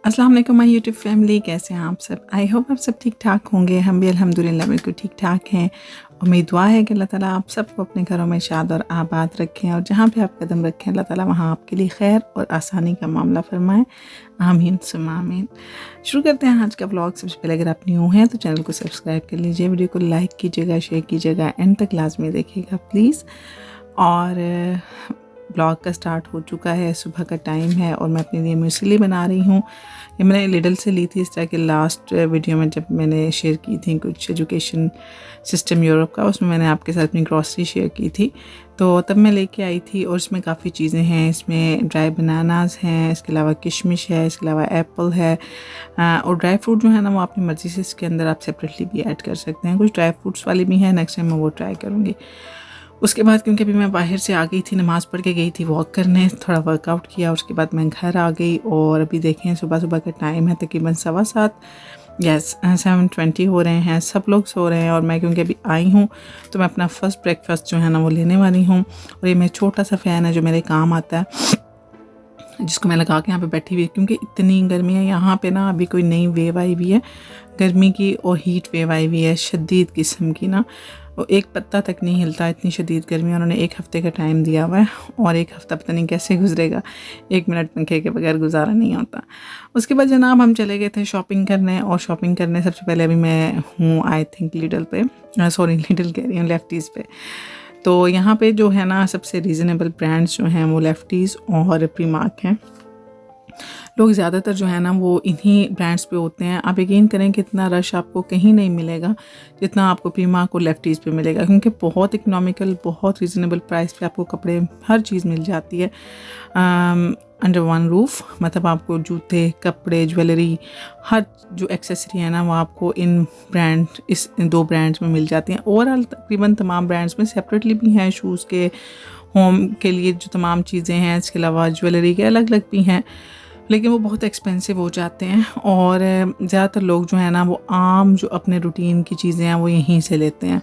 अस्सलाम वालेकुम my YouTube family, कैसे हैं आप सब। आई होप आप सब ठीक ठाक होंगे। हम भी अल्हम्दुलिल्लाह बिल्कुल ठीक ठाक हैं। और मेरी दुआ है कि अल्लाह ताला आप सबको अपने घरों में शाद और आबाद रखें और जहाँ पे आप कदम रखें अल्लाह ताला वहाँ आपके लिए खैर और आसानी का मामला फरमाए। आमीन सुम्मा आमीन। शुरू करते हैं आज का व्लॉग। सबसे पहले अगर आप न्यू हैं तो चैनल को सब्सक्राइब कर लीजिए, वीडियो को लाइक कीजिएगा, शेयर कीजिएगा, एंड तक लाजमी देखिएगा प्लीज़। और ब्लॉग का स्टार्ट हो चुका है, सुबह का टाइम है और मैं अपने लिए मूसली बना रही हूँ। ये मैंने लिडल से ली थी इस तरह के लास्ट वीडियो में जब मैंने शेयर की थी कुछ एजुकेशन सिस्टम यूरोप का, उसमें मैंने आपके साथ अपनी ग्रॉसरी शेयर की थी। तो तब मैं लेके आई थी और इसमें काफ़ी चीज़ें हैं। इसमें ड्राई बनानास हैं, इसके अलावा किशमिश है, इसके अलावा एप्पल है। और ड्राई फ्रूट जो है ना वो अपनी मर्ज़ी से इसके अंदर आप सेपरेटली भी ऐड कर सकते हैं। कुछ ड्राई फ्रूट्स वाली भी हैं, नेक्स्ट टाइम मैं वो ट्राई करूँगी। उसके बाद क्योंकि अभी मैं बाहर से आ गई थी, नमाज़ पढ़ के गई थी वॉक करने, थोड़ा वर्कआउट किया, उसके बाद मैं घर आ गई। और अभी देखें सुबह सुबह का टाइम है तकरीबन 7:15, यस 7:20 हो रहे हैं। सब लोग सो रहे हैं और मैं क्योंकि अभी आई हूँ तो मैं अपना फ़र्स्ट ब्रेकफास्ट जो है ना वो लेने वाली हूँ। और ये मेरा छोटा सा फ़ैन है जो मेरे काम आता है, जिसको मैं लगा के यहाँ पे बैठी हुई है क्योंकि इतनी गर्मी है यहाँ पे ना। अभी कोई नई वेव आई हुई है गर्मी की और हीट वेव आई हुई है शदीद किस्म की ना। वो एक पत्ता तक नहीं हिलता, इतनी शदीद गर्मी। उन्होंने 1 हफ़्ते का टाइम दिया हुआ है और 1 हफ़्ता पता नहीं कैसे गुजरेगा, 1 मिनट पंखे के बगैर गुजारा नहीं होता। उसके बाद जनाब हम चले गए थे शॉपिंग करने। और शॉपिंग करने सबसे पहले अभी मैं हूँ आई थिंक लिडल पे, सॉरी लिडल कह रही हूँ, लेफ्टीज़ पे। तो यहाँ पे जो है ना सबसे रीज़नेबल ब्रांड्स जो हैं वो लेफ्टीज़ और प्रीमार्क हैं। लोग ज़्यादातर जो है ना वो इन्हीं ब्रांड्स पे होते हैं। आप यकीन करें कि इतना रश आपको कहीं नहीं मिलेगा जितना आपको प्रीमार्क और लेफ्टीज़ पे मिलेगा, क्योंकि बहुत इकोनॉमिकल, बहुत रीज़नेबल प्राइस पे आपको कपड़े हर चीज़ मिल जाती है अंडर वन रूफ़। मतलब आपको जूते, कपड़े, ज्वेलरी, हर जो एक्सेसरी है ना वो आपको इस 2 ब्रांड्स में मिल जाती हैं। ओवरऑल तकरीबन तमाम ब्रांड्स में सेपरेटली भी हैं शूज़ के, होम के लिए जो तमाम चीज़ें हैं, इसके अलावा ज्वेलरी के अलग अलग भी हैं, लेकिन वो बहुत एक्सपेंसिव हो जाते हैं। और ज़्यादातर लोग जो है ना वो आम जो अपने रूटीन की चीज़ें हैं वो यहीं से लेते हैं।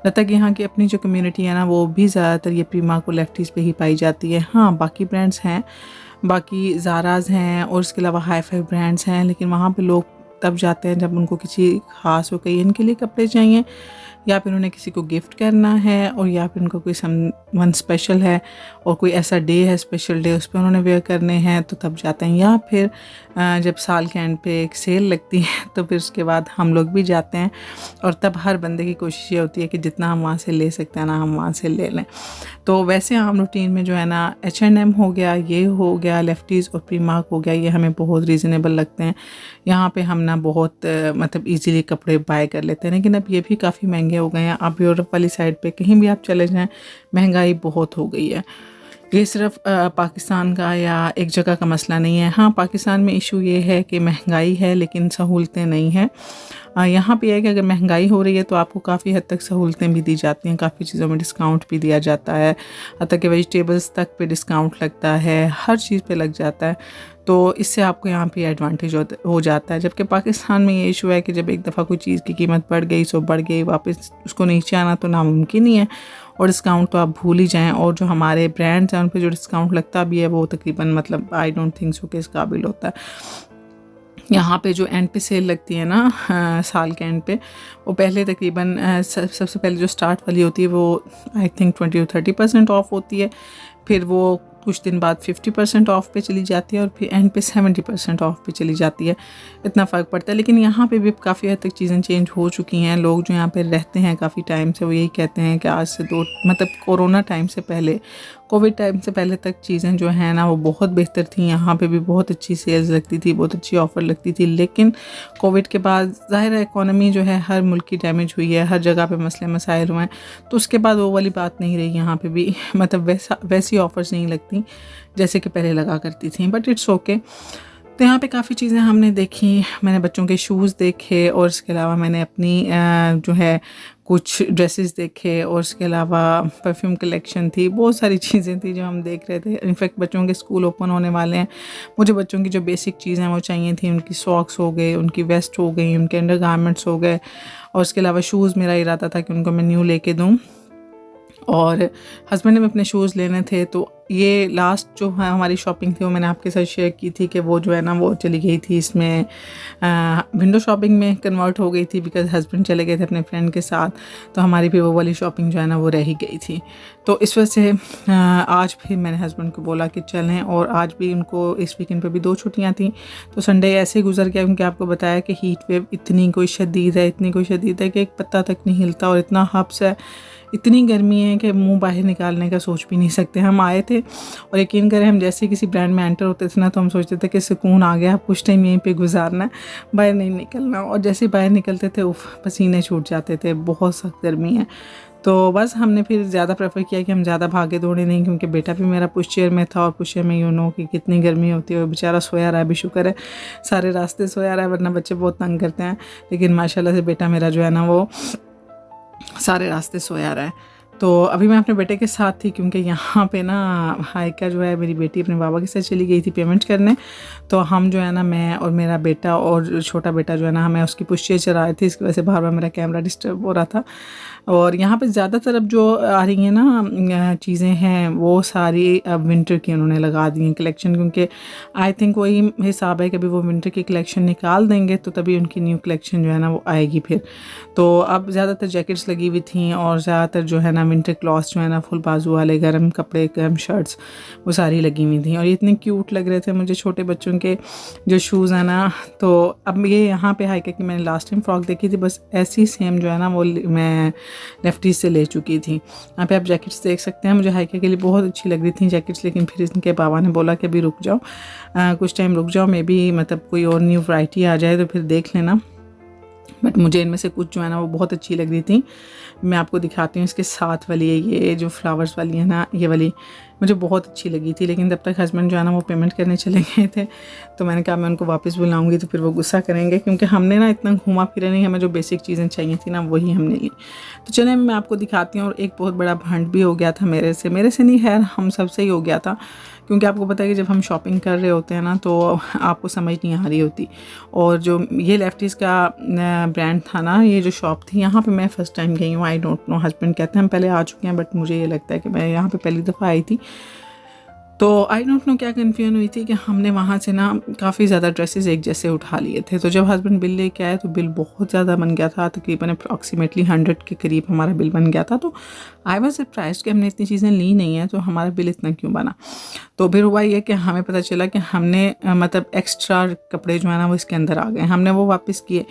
जब तक यहाँ की अपनी जो कम्युनिटी है ना वो भी ज़्यादातर ये प्रीमार्क और लेफ्टीज़ पे ही पाई जाती है। हाँ, बाकी ब्रांड्स हैं, बाकी ज़ाराज़ हैं और इसके अलावा हाई फाई ब्रांड्स हैं, लेकिन वहाँ पे लोग तब जाते हैं जब उनको किसी ख़ास ओकेजन के लिए कपड़े चाहिए, या फिर उन्हें किसी को गिफ्ट करना है, और या फिर उनको कोई समवन स्पेशल है और कोई ऐसा डे है, स्पेशल डे, उस पर उन्होंने वेयर करने हैं तो तब जाते हैं। या फिर जब साल के एंड पे एक सेल लगती है तो फिर उसके बाद हम लोग भी जाते हैं। और तब हर बंदे की कोशिश ये होती है कि जितना हम वहाँ से ले सकते हैं ना हम वहाँ से ले लें। तो वैसे आम रूटीन में जो है ना H&M हो गया, ये हो गया, लेफ्टीज़ और प्रीमार्क हो गया, ये हमें बहुत रीज़नेबल लगते हैं। यहाँ पे हम ना बहुत मतलब इजीली कपड़े बाय कर लेते हैं। लेकिन अब ये भी काफ़ी महंगे हो गए हैं। अब यूरोप वाली साइड पे कहीं भी आप चले जाएं महंगाई बहुत हो गई है। ये सिर्फ पाकिस्तान का या एक जगह का मसला नहीं है। हाँ, पाकिस्तान में इशू ये है कि महंगाई है लेकिन सहूलतें नहीं हैं। यहाँ पे है कि अगर महंगाई हो रही है तो आपको काफ़ी हद तक सहूलतें भी दी जाती हैं, काफ़ी चीज़ों में डिस्काउंट भी दिया जाता है, हत्ता कि वेजिटेबल्स तक पे डिस्काउंट लगता है, हर चीज़ पे लग जाता है। तो इससे आपको यहाँ पे एडवांटेज हो जाता है। जबकि पाकिस्तान में ये इशू है कि जब एक दफ़ा कोई चीज़ की कीमत बढ़ गई सो बढ़ गई, वापस उसको नीचे आना तो नामुमकिन ही है। और डिस्काउंट तो आप भूल ही जाएँ। और जो हमारे ब्रांड्स हैं उन पर जो डिस्काउंट लगता भी है वो तकरीबन मतलब आई डोंट थिंक सो कि इस काबिल होता है। यहाँ पे जो एंड पे सेल लगती है ना साल के एंड पे, वो पहले तकरीबन सबसे पहले जो स्टार्ट वाली होती है वो आई थिंक 20-30% ऑफ होती है। फिर वो कुछ दिन बाद 50% ऑफ पे चली जाती है और फिर एंड पे 70% ऑफ पे चली जाती है। इतना फ़र्क पड़ता है। लेकिन यहाँ पे भी काफ़ी हद तक चीज़ें चेंज हो चुकी हैं। लोग जो यहाँ पे रहते हैं काफ़ी टाइम से वो यही कहते हैं कि आज से मतलब कोरोना टाइम से पहले, कोविड टाइम से पहले तक चीज़ें जो हैं ना वो बहुत बेहतर थी। यहाँ पे भी बहुत अच्छी सेल्स लगती थी, बहुत अच्छी ऑफ़र लगती थी। लेकिन कोविड के बाद ज़ाहिर है इकॉनमी जो है हर मुल्क की डैमेज हुई है, हर जगह पे मसले मसाइल हुए हैं, तो उसके बाद वो वाली बात नहीं रही यहाँ पे भी। मतलब वैसी ऑफ़र्स नहीं लगती जैसे कि पहले लगा करती थी। But it's okay. तो यहाँ पे काफ़ी चीज़ें हमने देखी। मैंने बच्चों के शूज़ देखे और इसके अलावा मैंने अपनी जो है कुछ ड्रेसेस देखे और इसके अलावा परफ्यूम कलेक्शन थी, बहुत सारी चीज़ें थी जो हम देख रहे थे। इनफैक्ट बच्चों के स्कूल ओपन होने वाले हैं, मुझे बच्चों की जो बेसिक चीज़ें वो चाहिए थी, उनकी सॉक्स हो गए, उनकी वेस्ट हो गई, उनके अंडर गारमेंट्स हो गए। और इसके अलावा शूज़ मेरा इरादा था कि उनको मैं न्यू लेके दूँ। और हस्बैंड ने भी अपने शूज़ लेने थे, तो ये लास्ट जो है हमारी शॉपिंग थी वो मैंने आपके साथ शेयर की थी कि वो जो है ना वो चली गई थी इसमें विंडो शॉपिंग में कन्वर्ट हो गई थी, बिकॉज़ हस्बैंड चले गए थे अपने फ्रेंड के साथ, तो हमारी भी वो वाली शॉपिंग जो है ना वो रह ही गई थी। तो इस वजह से आज फिर मैंने हस्बैंड को बोला कि चलें, और आज भी उनको इस वीकेंड पे भी 2 छुट्टियां थी, तो संडे ऐसे ही गुजर गया, क्योंकि आपको बताया कि हीट वेव इतनी कोई शदीद है, इतनी कोई शदीद है कि एक पत्ता तक नहीं हिलता, और इतना हब्स है, इतनी गर्मी है कि मुंह बाहर निकालने का सोच भी नहीं सकते। हम आए थे और यकीन करें हम जैसे किसी ब्रांड में एंटर होते थे ना तो हम सोचते थे कि सुकून आ गया, कुछ टाइम यहीं पे गुजारना है, बाहर नहीं निकलना, और जैसे बाहर निकलते थे उफ पसीने छूट जाते थे, बहुत सख्त गर्मी है। तो बस हमने फिर ज़्यादा प्रेफर किया कि हम ज़्यादा भागे दौड़े नहीं, क्योंकि बेटा भी मेरा पुश चेयर में था, और पुश चेयर में कि कितनी गर्मी होती है, और बेचारा सोया रहा है, भी शुक्र है सारे रास्ते सोया रहा है, वरना बच्चे बहुत तंग करते हैं, लेकिन माशाल्लाह से बेटा मेरा जो है ना वो सारे रास्ते सोया रहा है। तो अभी मैं अपने बेटे के साथ थी, क्योंकि यहाँ पे ना हाइका जो है मेरी बेटी अपने बाबा के साथ चली गई थी पेमेंट करने, तो हम जो है ना मैं और मेरा बेटा और छोटा बेटा जो है ना हमें उसकी पुश्तियाँ चला रहे थे, इसकी वजह से बार बार मेरा कैमरा डिस्टर्ब हो रहा था। और यहाँ पे ज़्यादातर अब जो आ रही हैं ना चीज़ें हैं वो सारी अब विंटर की उन्होंने लगा दी हैं कलेक्शन, क्योंकि आई थिंक वही हिसाब है कि अभी वो विंटर की कलेक्शन निकाल देंगे तो तभी उनकी न्यू कलेक्शन जो है ना वो आएगी फिर। तो अब ज़्यादातर जैकेट्स लगी हुई थी, और ज़्यादातर जो है ना विंटर क्लॉथ्स जो है ना फुल बाजू वाले गर्म कपड़े, गर्म शर्ट्स, वो सारी लगी हुई थी, और ये इतने क्यूट लग रहे थे मुझे छोटे बच्चों के जो शूज़ हैं ना। तो अब ये यहाँ पे हाइका की मैंने लास्ट टाइम फ्रॉक देखी थी, बस ऐसी सेम जो है ना वो मैं लेफ्टीज से ले चुकी थी। यहाँ पे आप जैकेट्स देख सकते हैं, मुझे हाइका के लिए बहुत अच्छी लग रही थी जैकेट्स, लेकिन फिर इनके बाबा ने बोला कि अभी रुक जाओ, कुछ टाइम रुक जाओ, मे बी मतलब कोई और न्यू वैरायटी आ जाए तो फिर देख लेना। बट मुझे इनमें से कुछ जो है ना वो बहुत अच्छी लग रही थी, मैं आपको दिखाती हूँ। इसके साथ वाली है ये जो फ्लावर्स वाली है ना, ये वाली मुझे बहुत अच्छी लगी थी, लेकिन तब तक हस्बैंड जो है ना वो पेमेंट करने चले गए थे, तो मैंने कहा मैं उनको वापस बुलाऊंगी तो फिर वो गुस्सा करेंगे, क्योंकि हमने ना इतना घूमा फिरा नहीं, हमें जो बेसिक चीज़ें चाहिए थी ना वही हमने ली। तो चले मैं आपको दिखाती हूँ। और एक बहुत बड़ा भंड भी हो गया था मेरे से नहीं, खैर हम सबसे ही हो गया था, क्योंकि आपको पता है कि जब हम शॉपिंग कर रहे होते हैं ना तो आपको समझ नहीं आ रही होती। और जो ये लेफ्टीज़ का ब्रांड था ना, ये जो शॉप थी, यहाँ पे मैं फ़र्स्ट टाइम गई हूँ, आई डोंट नो, हस्बैंड कहते हैं हम पहले आ चुके हैं, बट मुझे ये लगता है कि मैं यहाँ पे पहली दफ़ा आई थी। तो आई डोंट नो क्या कन्फ्यूजन हुई थी कि हमने वहाँ से ना काफ़ी ज़्यादा ड्रेसेस एक जैसे उठा लिए थे। तो जब हस्बैंड बिल लेके आए तो बिल बहुत ज़्यादा बन गया था, तकरीबन अप्रॉक्सीमेटली 100 के करीब हमारा बिल बन गया था। तो आई वॉज सरप्राइज्ड कि हमने इतनी चीज़ें ली नहीं है, तो हमारा बिल इतना क्यों बना। तो फिर हुआ ये कि हमें पता चला कि हमने मतलब एक्स्ट्रा कपड़े जो है ना वो इसके अंदर आ गए, हमने वो वापस किए,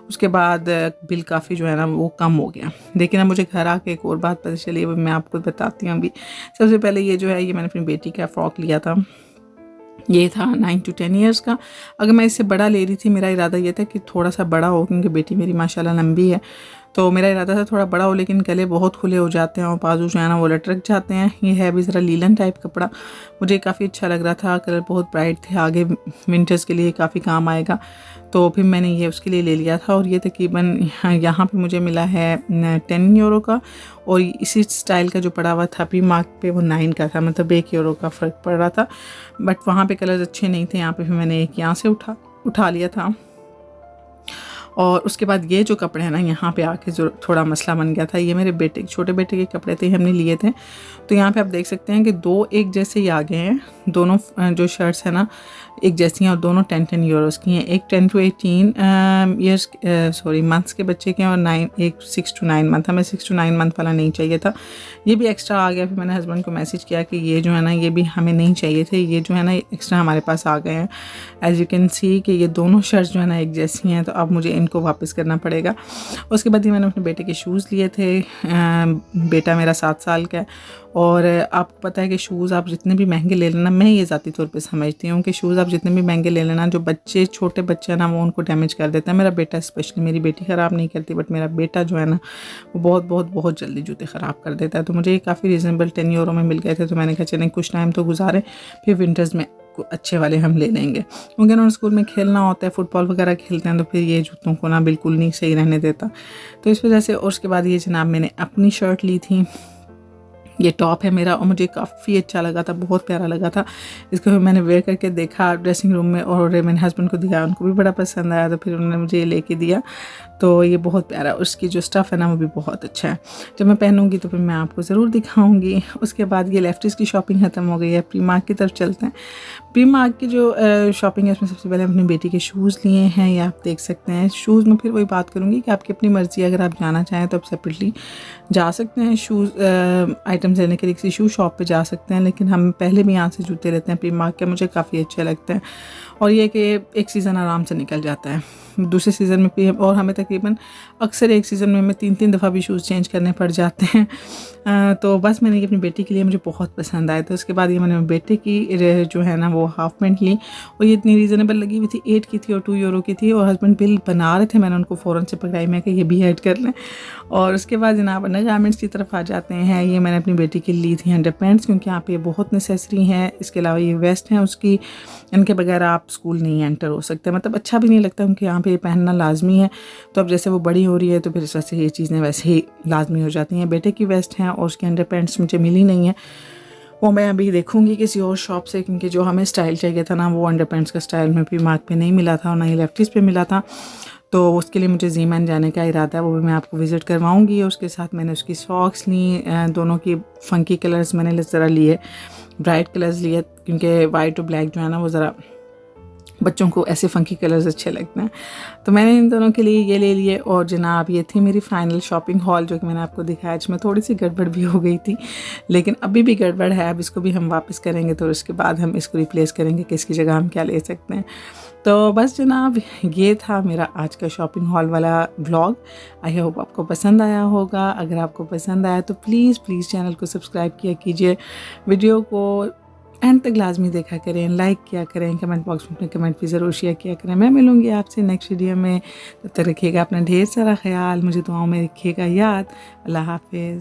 उसके बाद बिल काफ़ी जो है ना वो कम हो गया। लेकिन अब मुझे घर आके एक और बात पता चली, वो मैं आपको बताती हूँ। अभी सबसे पहले ये जो है ये मैंने अपनी बेटी का फ्रॉक लिया था, ये था 9 to 10 ईयर्स का। अगर मैं इससे बड़ा ले रही थी, मेरा इरादा ये था कि थोड़ा सा बड़ा हो, क्योंकि बेटी मेरी माशाल्लाह लंबी है, तो मेरा इरादा था थोड़ा बड़ा हो, लेकिन गले बहुत खुले हो जाते हैं और बाजू जो है ना वो लटक जाते हैं। ये है भी ज़रा लीलन टाइप कपड़ा, मुझे काफ़ी अच्छा लग रहा था, कलर बहुत ब्राइट थे, आगे विंटर्स के लिए काफ़ी काम आएगा, तो फिर मैंने ये उसके लिए ले लिया था। और ये तकरीबन यहाँ पे मुझे मिला है 10 यूरो का, और इसी स्टाइल का जो पड़ा हुआ था प्री मार्क पे वो 9 का था, मतलब 1 यूरो का फ़र्क पड़ रहा था। बट वहाँ पे कलर्स अच्छे नहीं थे, यहाँ पे फिर मैंने एक यहाँ से उठा लिया था। और उसके बाद ये जो कपड़े हैं ना, यहाँ पे आके जो थोड़ा मसला बन गया था, ये मेरे बेटे छोटे बेटे के कपड़े थे, हमने लिए थे। तो यहाँ पे आप देख सकते हैं कि दो एक जैसे ही आ गए हैं, दोनों जो शर्ट्स हैं ना एक जैसी हैं, और दोनों 10-10 यूरोस की हैं। एक 10 to 18 ईयर्स सॉरी मंथ्स के बच्चे के, और 6 to 9 मंथ, हमें 6 to 9 मंथ वाला नहीं चाहिए था, ये भी एक्स्ट्रा आ गया। फिर मैंने हस्बैंड को मैसेज किया कि ये जो है ना ये भी हमें नहीं चाहिए थे, ये जो है ना एक्स्ट्रा हमारे पास आ गए हैं। एज यू कैन सी कि ये दोनों शर्ट्स जो है ना एक जैसी हैं, तो अब मुझे इनको वापस करना पड़ेगा। उसके बाद ही मैंने अपने बेटे के शूज़ लिए थे, बेटा मेरा 7 साल का है, और आपको पता है कि शूज़ आप जितने भी महंगे ले लेना, मैं ये ज़ाती तौर पे समझती हूँ कि शूज़ आप जितने भी महंगे ले लेना, जो बच्चे छोटे बच्चे हैं ना वो उनको डैमेज कर देता है। मेरा बेटा स्पेशली, मेरी बेटी ख़राब नहीं करती, बट मेरा बेटा जो है ना वो बहुत बहुत बहुत जल्दी जूते ख़राब कर देता है। तो मुझे ये काफ़ी रीज़नेबल 10 यूरो में मिल गए थे, तो मैंने कहा चलें कुछ टाइम तो गुजारें, फिर विंटर्स में अच्छे वाले हम ले लेंगे, क्योंकि उन्होंने स्कूल में खेलना होता है, फुटबॉल वगैरह खेलते हैं, तो फिर ये जूतों को ना बिल्कुल नहीं सही रहने देता। तो इस वजह से, और उसके बाद ये जनाब मैंने अपनी शर्ट ली थी, ये टॉप है मेरा और मुझे काफ़ी अच्छा लगा था, बहुत प्यारा लगा था। इसको मैंने वेयर करके देखा ड्रेसिंग रूम में और मेरे हस्बैंड को दिखाया, उनको भी बड़ा पसंद आया, तो फिर उन्होंने मुझे ये लेके दिया। तो ये बहुत प्यारा, उसकी जो स्टफ़ है ना वो भी बहुत अच्छा है। जब मैं पहनूंगी तो फिर मैं आपको ज़रूर दिखाऊंगी। उसके बाद ये लेफ्टिस की शॉपिंग ख़त्म हो गई है, प्रीमार्क की तरफ चलते हैं। प्रीमार्क की जो शॉपिंग है उसमें सबसे पहले अपनी बेटी के शूज़ लिए हैं, ये आप देख सकते हैं। शूज़ में फिर वही बात करूँगी कि आपकी अपनी मर्ज़ी, अगर आप जाना चाहें तो आप सेपरेटली जा सकते हैं शूज़ आइटम्स लेने के लिए, किसी शू शॉप पे जा सकते हैं, लेकिन हम पहले भी यहाँ से जूते लेते हैं प्रीमार्क के, मुझे काफ़ी अच्छे लगते हैं। और ये कि एक सीज़न आराम से निकल जाता है, दूसरे सीज़न में भी, और हमें तकरीबन अक्सर एक सीज़न में हमें 3-3 दफ़ा भी शूज़ चेंज करने पड़ जाते हैं। तो बस मैंने ये अपनी बेटी के लिए, मुझे बहुत पसंद आए। तो उसके बाद ये मैंने बेटे की जो है ना वो हाफ पैंट ली, और ये इतनी रीज़नेबल लगी हुई थी, 8 की थी और 2 यूरो की थी, और हस्बैंड बिल बना रहे थे, मैंने उनको फ़ौरन से पकड़ाई, मैं कि ये भी ऐड कर लें। और उसके बाद जनाब गारमेंट्स की तरफ आ जाते हैं। ये मैंने अपनी बेटी के लिए ली थी अंडर पैंट्स, क्योंकि यहाँ पे ये बहुत नेसेसरी हैं। इसके अलावा ये वेस्ट हैं उसकी, इनके बगैर आप स्कूल नहीं एंटर हो सकते, मतलब अच्छा भी नहीं लगता, क्योंकि यहाँ पे ये पहनना लाजमी है। तो अब जैसे वो बड़ी हो रही है तो फिर इस वजह से ये चीज़ें वैसे ही लाजमी हो जाती हैं। बेटे की वेस्ट हैं और उसके अंडर पैंट्स मुझे मिली नहीं है, वो मैं अभी देखूंगी किसी और शॉप से, क्योंकि जो हमें स्टाइल चाहिए था ना वो अंडर पैंट्स का स्टाइल में प्रीमार्क पे नहीं मिला था और ना ही लेफ्टिस पे मिला था। तो उसके लिए मुझे ज़ीमैन जाने का इरादा है, वो भी मैं आपको विज़िट करवाऊंगी। और उसके साथ मैंने उसकी सॉक्स ली, दोनों की फ़ंकी कलर्स मैंने ज़रा लिए, ब्राइट कलर्स लिए, क्योंकि वाइट और ब्लैक जो है ना वो ज़रा बच्चों को ऐसे फ़ंकी कलर्स अच्छे लगते हैं। तो मैंने इन दोनों के लिए ये ले लिए। और जनाब ये थी मेरी फ़ाइनल शॉपिंग हॉल, जो कि मैंने आपको दिखाया, जिसमें थोड़ी सी गड़बड़ भी हो गई थी, लेकिन अभी भी गड़बड़ है। अब इसको भी हम वापस करेंगे, तो उसके बाद हम इसको रिप्लेस करेंगे कि इसकी जगह हम क्या ले सकते हैं। तो बस जनाब ये था मेरा आज का शॉपिंग हॉल वाला व्लॉग। आई होप आपको पसंद आया होगा। अगर आपको पसंद आया तो प्लीज़ चैनल को सब्सक्राइब किया कीजिए, वीडियो को एंड तक लाजमी देखा करें, लाइक किया करें, कमेंट बॉक्स में अपने कमेंट भी ज़रूर शेयर किया करें। मैं मिलूँगी आपसे नेक्स्ट वीडियो में, तब तक रखिएगा अपना ढेर सारा ख्याल, मुझे दुआओं में रखिएगा याद। अल्लाह हाफिज़।